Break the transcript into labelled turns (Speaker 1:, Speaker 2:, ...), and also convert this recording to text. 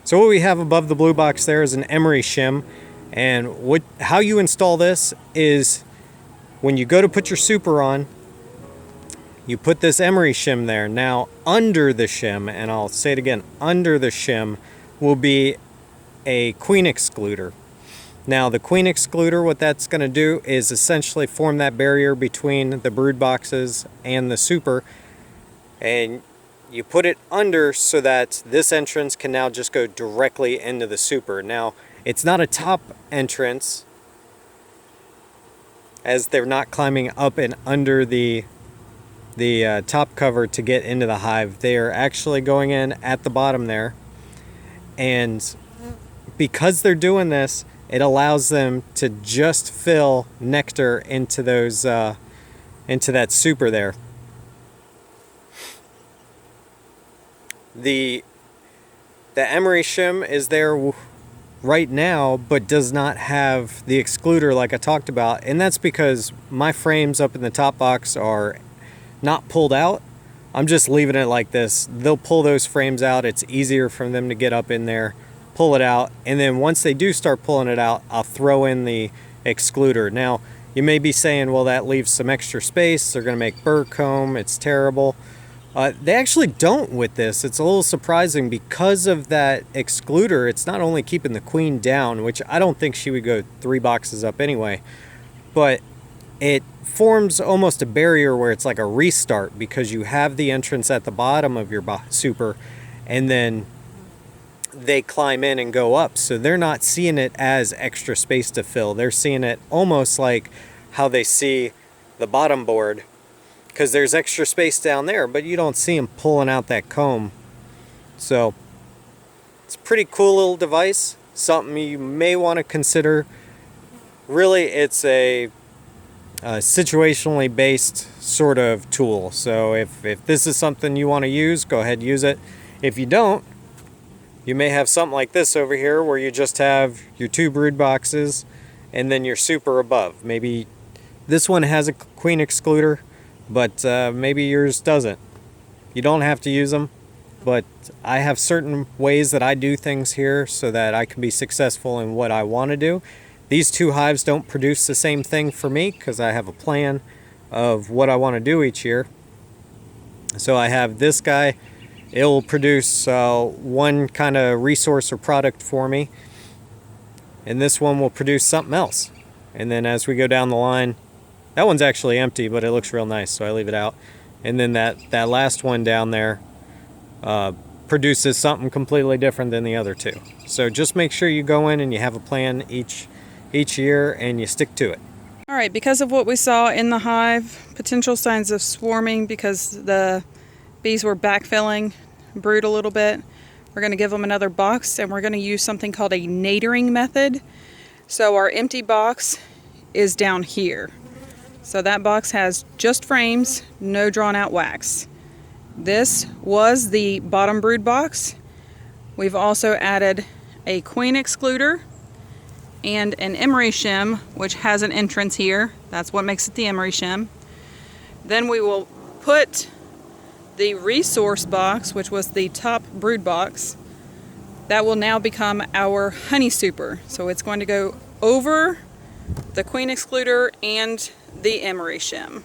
Speaker 1: So what we have above the blue box there is an Imirie Shim, and how you install this is when you go to put your super on, you put this Imirie Shim there. Now under the shim, and I'll say it again, under the shim will be a queen excluder. Now the queen excluder, what that's going to do is essentially form that barrier between the brood boxes and the super, and you put it under so that this entrance can now just go directly into the super. Now it's not a top entrance, as they're not climbing up and under the top cover to get into the hive. They are actually going in at the bottom there, and because they're doing this, it allows them to just fill nectar into those into that super there. The Imirie Shim is there right now, but does not have the excluder like I talked about, and that's because my frames up in the top box are not pulled out. I'm just leaving it like this. They'll pull those frames out. It's easier for them to get up in there, pull it out, and then once they do start pulling it out, I'll throw in the excluder. Now you may be saying, well, that leaves some extra space, they're going to make burr comb, it's terrible. They actually don't with this. It's a little surprising because of that excluder. It's not only keeping the queen down, which I don't think she would go 3 boxes up anyway, but it forms almost a barrier where it's like a restart, because you have the entrance at the bottom of your super, and then they climb in and go up. So they're not seeing it as extra space to fill. They're seeing it almost like how they see the bottom board, because there's extra space down there, but you don't see them pulling out that comb. So it's a pretty cool little device, something you may want to consider. Really, it's a situationally based sort of tool. So if this is something you want to use, go ahead and use it. If you don't, you may have something like this over here where you just have your 2 brood boxes and then your super above. Maybe this one has a queen excluder, but maybe yours doesn't. You don't have to use them, but I have certain ways that I do things here so that I can be successful in what I want to do. These 2 hives don't produce the same thing for me because I have a plan of what I want to do each year. So I have this guy. It'll produce one kind of resource or product for me, and this one will produce something else. And then as we go down the line, that one's actually empty, but it looks real nice, so I leave it out. And then that last one down there produces something completely different than the other 2. So just make sure you go in and you have a plan each year and you stick to it.
Speaker 2: All right, because of what we saw in the hive, potential signs of swarming because the bees were backfilling brood a little bit, we're going to give them another box, and we're going to use something called a nadiring method. So our empty box is down here. So that box has just frames, no drawn out wax. This was the bottom brood box. We've also added a queen excluder and an Imirie Shim, which has an entrance here. That's what makes it the Imirie Shim. Then we will put the resource box, which was the top brood box. That will now become our honey super. So it's going to go over the queen excluder and the Imirie Shim.